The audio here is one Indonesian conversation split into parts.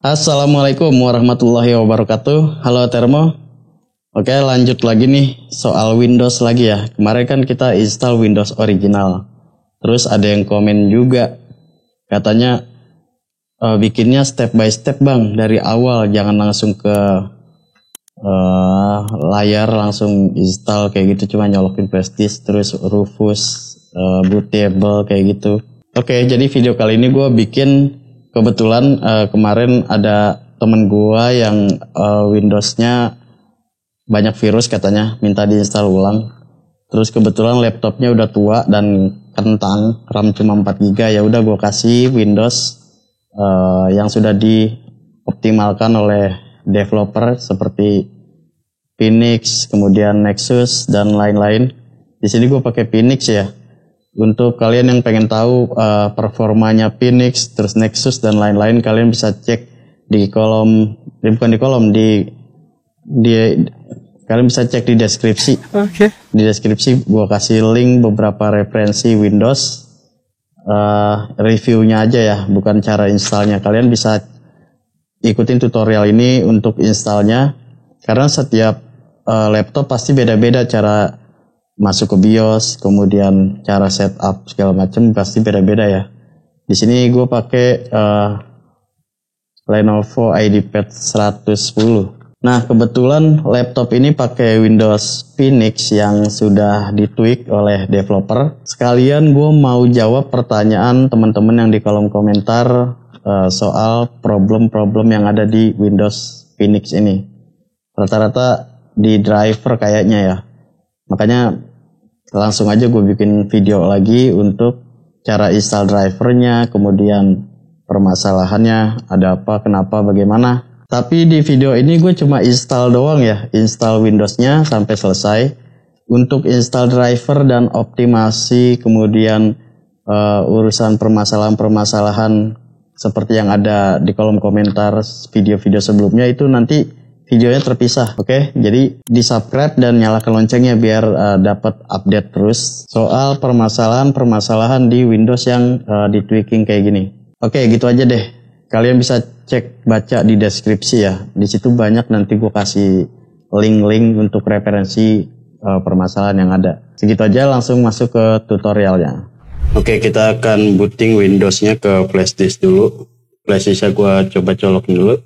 Assalamualaikum warahmatullahi wabarakatuh. Halo Termo. Oke, lanjut lagi nih soal Windows lagi ya. Kemarin kan kita install Windows original. Terus ada yang komen juga. Katanya bikinnya step by step bang. Dari awal jangan langsung ke layar langsung install kayak gitu. Cuma nyolokin flash disk terus Rufus, bootable kayak gitu. Oke, jadi video kali ini gue bikin kebetulan kemarin ada temen gue yang Windowsnya banyak virus katanya, minta diinstal ulang. Terus kebetulan laptopnya udah tua dan kentang, RAM cuma 4 GB. Ya udah gue kasih Windows yang sudah dioptimalkan oleh developer seperti Phoenix, kemudian Nexus dan lain-lain. Di sini gue pakai Phoenix ya. Untuk kalian yang pengen tahu performanya Phoenix, terus Nexus dan lain-lain, kalian bisa cek di kolom, kalian bisa cek di deskripsi. Oke. Di deskripsi gua kasih link beberapa referensi Windows, reviewnya aja ya, bukan cara installnya. Kalian bisa ikutin tutorial ini untuk installnya, karena setiap laptop pasti beda-beda cara masuk ke BIOS, kemudian cara setup segala macam pasti beda-beda ya. Di sini gue pakai Lenovo IdeaPad 110. Nah, kebetulan laptop ini pakai Windows Phoenix yang sudah ditweak oleh developer. Sekalian gue mau jawab pertanyaan teman-teman yang di kolom komentar soal problem-problem yang ada di Windows Phoenix ini. Rata-rata di driver kayaknya ya. Makanya langsung aja gue bikin video lagi untuk cara install drivernya, kemudian permasalahannya, ada apa, kenapa, bagaimana. Tapi di video ini gue cuma install doang ya, install Windowsnya sampai selesai. Untuk install driver dan optimasi, kemudian urusan permasalahan-permasalahan seperti yang ada di kolom komentar video-video sebelumnya itu nanti videonya terpisah, oke? Jadi di subscribe dan nyalakan loncengnya biar dapat update terus soal permasalahan-permasalahan di Windows yang di-tweaking kayak gini. Oke, gitu aja deh. Kalian bisa cek baca di deskripsi ya. Di situ banyak nanti gue kasih link-link untuk referensi permasalahan yang ada. Segitu aja, langsung masuk ke tutorialnya. Oke, kita akan booting Windows-nya ke flash disk dulu. Flash disk-nya gue coba colokin dulu.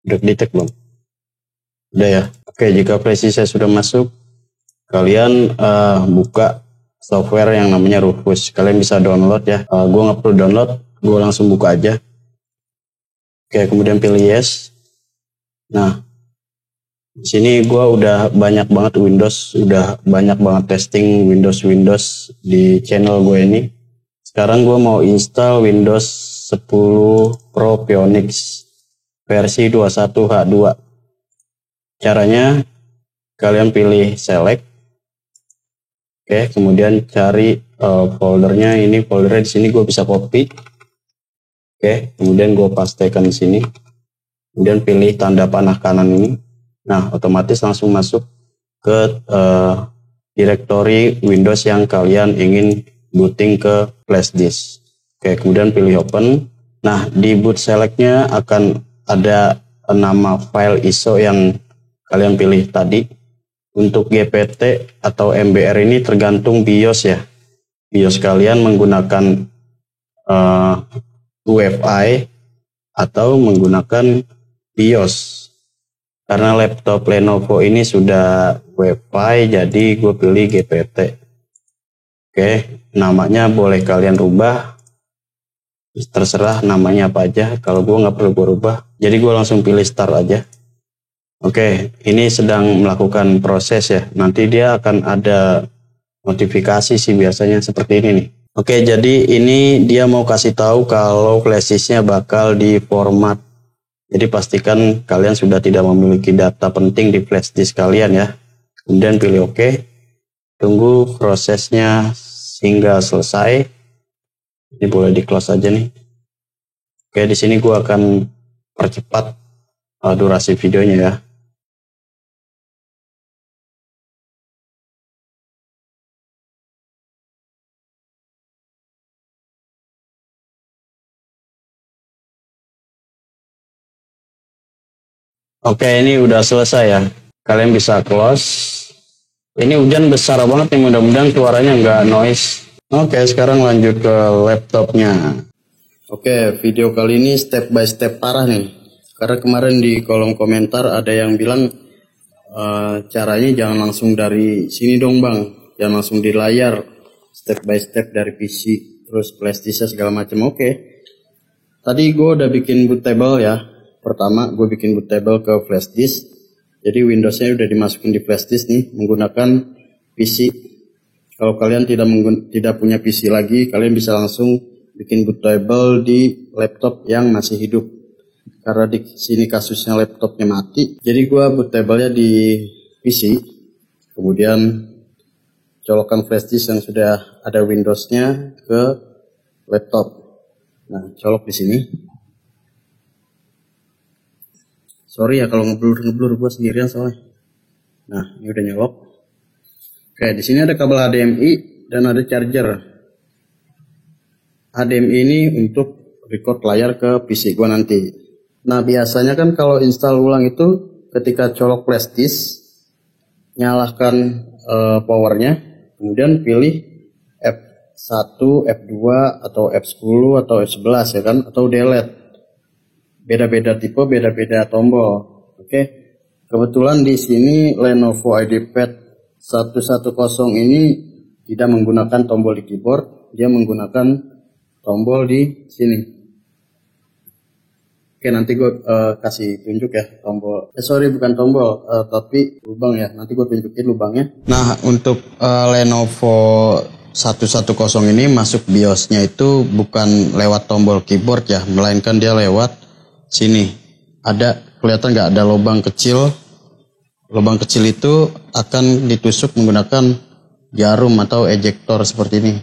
Udah detect belum? Udah ya. Oke, jika flash disk saya sudah masuk, kalian buka software yang namanya Rufus. Kalian bisa download ya. Gue nggak perlu download, gue langsung buka aja. Oke, kemudian pilih yes. Nah, di sini gue udah banyak banget Windows, udah banyak banget testing Windows di channel gue ini. Sekarang gue mau install Windows 10 Pro Phoenix versi 21H2. Caranya kalian pilih select, oke, kemudian cari foldernya. Ini foldernya di sini gue bisa copy, oke, kemudian gue pastekan di sini, kemudian pilih tanda panah kanan ini. Nah, otomatis langsung masuk ke directory Windows yang kalian ingin booting ke flash disk. Oke, kemudian pilih open. Nah, di boot selectnya akan ada nama file ISO yang kalian pilih tadi. Untuk GPT atau MBR ini tergantung BIOS ya. BIOS kalian menggunakan UEFI atau menggunakan BIOS. Karena laptop Lenovo ini sudah UEFI, jadi gue pilih GPT. Oke, namanya boleh kalian rubah. Terserah namanya apa aja. Kalau gue nggak perlu gue rubah, jadi gue langsung pilih start aja. Oke, ini sedang melakukan proses ya. Nanti dia akan ada notifikasi sih biasanya seperti ini nih. Oke, jadi ini dia mau kasih tahu kalau flash disk-nya bakal diformat. Jadi pastikan kalian sudah tidak memiliki data penting di flash disk kalian ya. Kemudian pilih OK. Tunggu prosesnya hingga selesai. Ini boleh di close aja nih. Oke, di sini gua akan percepat durasi videonya ya. Oke, ini udah selesai ya. Kalian bisa close. Ini hujan besar banget nih, mudah-mudahan suaranya nggak noise. Oke, sekarang lanjut ke laptopnya. Oke, video kali ini step by step parah nih. Karena kemarin di kolom komentar ada yang bilang caranya jangan langsung dari sini dong bang, jangan langsung di layar, step by step dari PC, terus flash disk segala macam. Oke, tadi gue udah bikin bootable ya. Pertama gue bikin bootable ke flash disk. Jadi Windowsnya udah dimasukin di flash disk nih menggunakan PC. Kalau kalian tidak punya PC lagi, kalian bisa langsung bikin bootable di laptop yang masih hidup. Karena di sini kasusnya laptopnya mati, jadi gue bootable-nya di PC. Kemudian colokan flash disk yang sudah ada Windows-nya ke laptop. Nah, colok di sini. Sorry ya kalau ngeblur gue sendirian soalnya. Nah, ini udah nyolok. Oke, di sini ada kabel HDMI dan ada charger. HDMI ini untuk record layar ke PC gue nanti. Nah, biasanya kan kalau install ulang itu ketika colok flash disk, nyalakan powernya, kemudian pilih F1, F2 atau F10 atau F11 ya kan, atau delete. Beda-beda tipe, beda-beda tombol. Oke. Kebetulan di sini Lenovo IdeaPad 110 ini tidak menggunakan tombol di keyboard, dia menggunakan tombol di sini. Oke, nanti gue kasih tunjuk ya tombol. Sorry, bukan tombol, tapi lubang ya. Nanti gue tunjukin lubangnya. Nah, untuk Lenovo 110 ini masuk BIOS-nya itu bukan lewat tombol keyboard ya, melainkan dia lewat sini. Ada, kelihatan nggak ada lubang kecil? Lubang kecil itu akan ditusuk menggunakan jarum atau ejector seperti ini.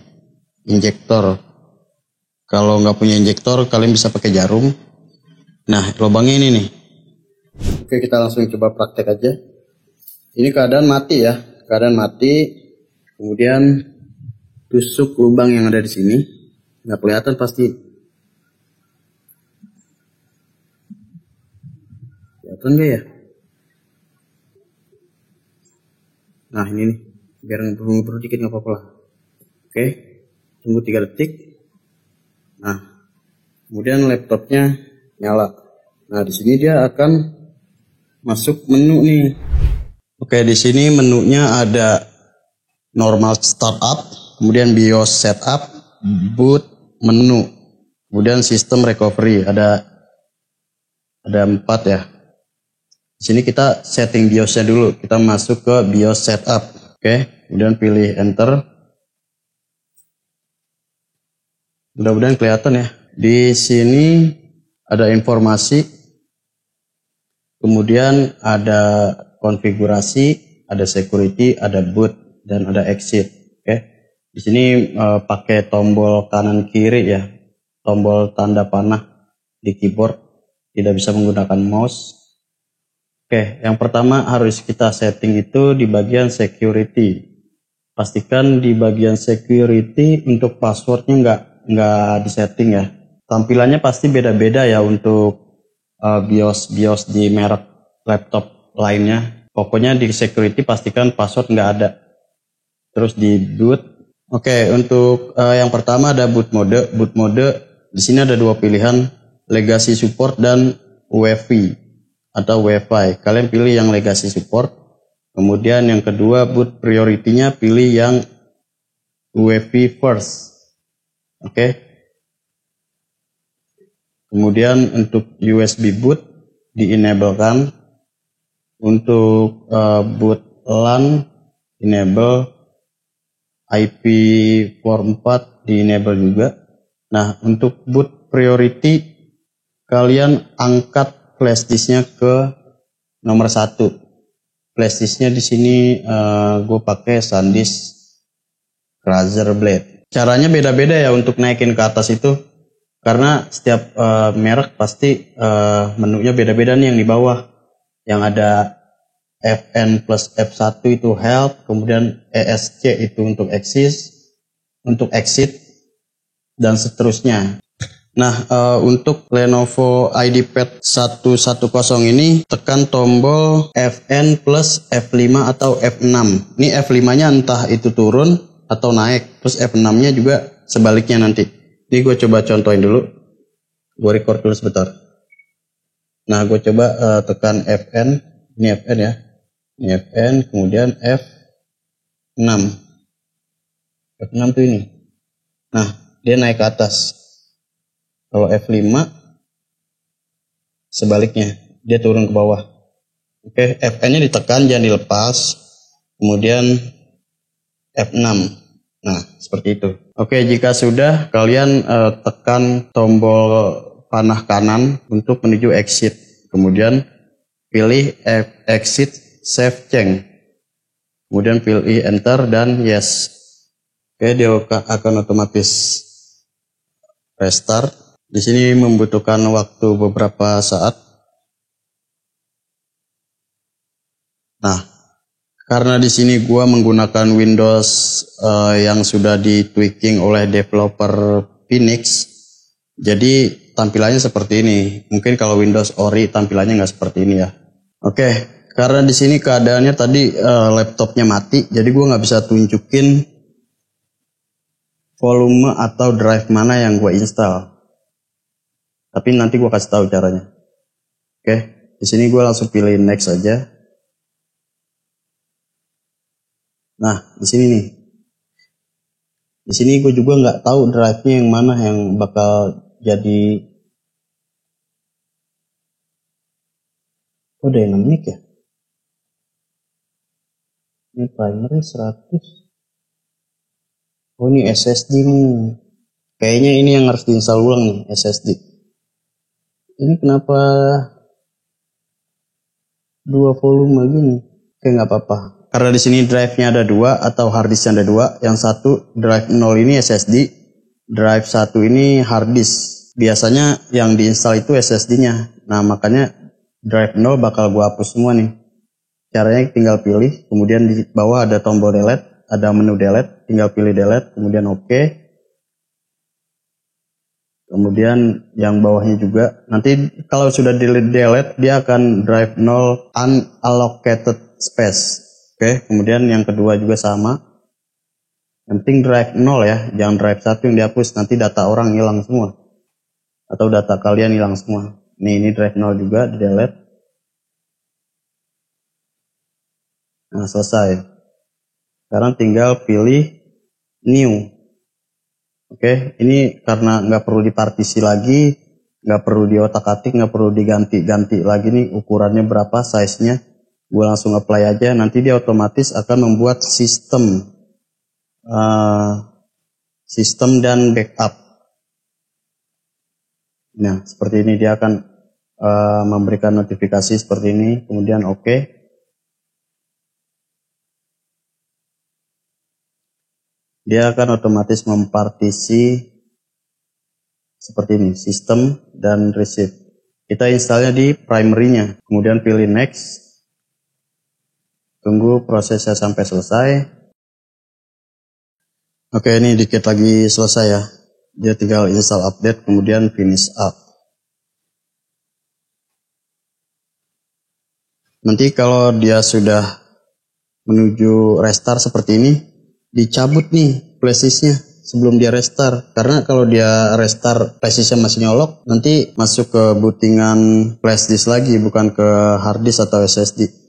Injektor. Kalau nggak punya injektor, kalian bisa pakai jarum. Nah, lubangnya ini nih. Oke, kita langsung coba praktek aja. Ini keadaan mati ya. Keadaan mati. Kemudian tusuk lubang yang ada di sini. Nggak kelihatan pasti. Kelihatan nggak ya? Nah, ini nih. Biar ngeburu-ngeburu dikit nggak apa-apa lah. Oke. Tunggu 3 detik. Nah, kemudian laptopnya nyala. Nah, di sini dia akan masuk menu nih. Oke, di sini menunya ada normal startup, kemudian BIOS setup, boot, menu, kemudian sistem recovery. Ada 4 ya. Di sini kita setting BIOS-nya dulu. Kita masuk ke BIOS setup. Oke, kemudian pilih enter. Mudah-mudahan kelihatan ya. Di sini ada informasi, kemudian ada konfigurasi, ada security, ada boot, dan ada exit. Oke. Di sini pakai tombol kanan kiri ya, tombol tanda panah di keyboard, tidak bisa menggunakan mouse. Oke, yang pertama harus kita setting itu di bagian security. Pastikan di bagian security untuk passwordnya nggak disetting ya. Tampilannya pasti beda-beda ya untuk BIOS di merek laptop lainnya. Pokoknya di security pastikan password nggak ada. Terus di boot. Oke, untuk yang pertama ada boot mode. Boot mode di sini ada 2 pilihan, legacy support dan UEFI atau Wi-Fi. Kalian pilih yang legacy support. Kemudian yang kedua boot priority-nya pilih yang UEFI first. Oke. Kemudian untuk USB boot di-enablekan. Untuk boot LAN enable, IP44 di-enable juga. Nah, untuk boot priority kalian angkat flash disknya ke nomor 1. Flash disknya di sini gue pakai SanDisk Razer Blade. Caranya beda-beda ya untuk naikin ke atas itu, karena setiap merek pasti menunya beda-beda nih. Yang di bawah yang ada FN plus F1 itu help, kemudian ESC itu untuk exit, dan seterusnya. Nah, untuk Lenovo IdeaPad 110 ini tekan tombol Fn plus F5 atau F6. Ini F5-nya entah itu turun atau naik, terus F6-nya juga sebaliknya nanti. Ini gue coba contohin dulu. Gue record dulu sebentar. Nah, gue coba tekan Fn. Ini Fn ya. Ini Fn, kemudian F6. F6 tuh ini. Nah, dia naik ke atas. Kalau F5 sebaliknya, dia turun ke bawah. Oke, Fn-nya ditekan, jangan dilepas. Kemudian F6. Nah, seperti itu. Oke, jika sudah, kalian tekan tombol panah kanan untuk menuju exit. Kemudian pilih exit save change. Kemudian pilih enter dan yes. Oke, dia akan otomatis restart. Di sini membutuhkan waktu beberapa saat. Nah, karena di sini gua menggunakan Windows yang sudah di-tweaking oleh developer Phoenix, jadi tampilannya seperti ini. Mungkin kalau Windows Ori tampilannya nggak seperti ini ya. Oke, karena di sini keadaannya tadi laptopnya mati, jadi gua nggak bisa tunjukin volume atau drive mana yang gua install. Tapi nanti gua kasih tahu caranya. Oke, di sini gua langsung pilih next aja. Nah, di sini nih. Di sini gue juga nggak tahu drive-nya yang mana yang bakal jadi. Oh, dynamic ya. Ini primary 100. Oh, ini SSD nih. Kayaknya ini yang harus diinstal ulang nih, SSD. Ini kenapa dua volume gini? Oke, nggak apa-apa. Karena di sini drive-nya ada dua atau hard disk-nya ada dua. Yang satu drive 0 ini SSD, drive 1 ini hard disk. Biasanya yang diinstal itu SSD-nya. Nah, makanya drive 0 bakal gua hapus semua nih. Caranya tinggal pilih, kemudian di bawah ada tombol delete, ada menu delete, tinggal pilih delete, kemudian oke. Kemudian yang bawahnya juga, nanti kalau sudah delete, dia akan drive 0 unallocated space. Oke, kemudian yang kedua juga sama. Yang penting drive 0 ya, jangan drive 1 yang dihapus, nanti data orang hilang semua. Atau data kalian hilang semua. Ini drive 0 juga, di delete. Nah, selesai. Sekarang tinggal pilih new. Oke, ini karena nggak perlu dipartisi lagi, nggak perlu diotak-atik, nggak perlu diganti-ganti lagi nih ukurannya berapa, size-nya. Gue langsung apply aja, nanti dia otomatis akan membuat sistem dan backup. Nah, seperti ini dia akan memberikan notifikasi seperti ini, kemudian oke. Dia akan otomatis mempartisi seperti ini, sistem dan receive. Kita installnya di primary-nya, kemudian pilih next. Tunggu prosesnya sampai selesai. Oke, ini dikit lagi selesai ya. Dia tinggal install update, kemudian finish up. Nanti kalau dia sudah menuju restart seperti ini, dicabut nih flashdisknya sebelum dia restart. Karena kalau dia restart flashdisknya masih nyolok, nanti masuk ke bootingan flashdisk lagi, bukan ke harddisk atau SSD.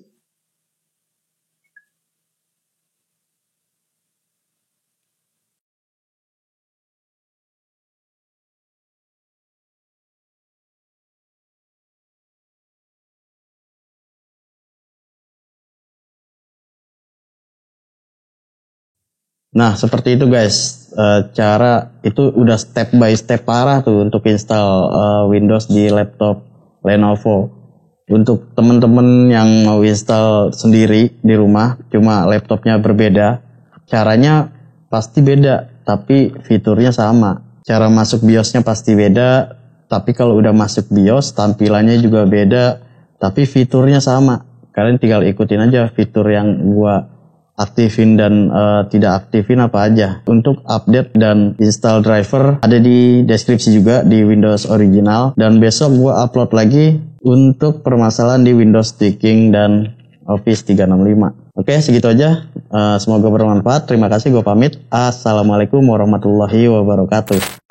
Nah, seperti itu guys. Cara itu udah step by step parah tuh untuk install Windows di laptop Lenovo. Untuk teman-teman yang mau install sendiri di rumah, cuma laptopnya berbeda, caranya pasti beda, tapi fiturnya sama. Cara masuk BIOS-nya pasti beda, tapi kalau udah masuk BIOS, tampilannya juga beda, tapi fiturnya sama. Kalian tinggal ikutin aja fitur yang gua aktifin dan tidak aktifin apa aja. Untuk update dan install driver ada di deskripsi juga di Windows original, dan besok gue upload lagi untuk permasalahan di Windows Tweaking dan Office 365. Oke, segitu aja. Semoga bermanfaat. Terima kasih, gue pamit. Assalamualaikum warahmatullahi wabarakatuh.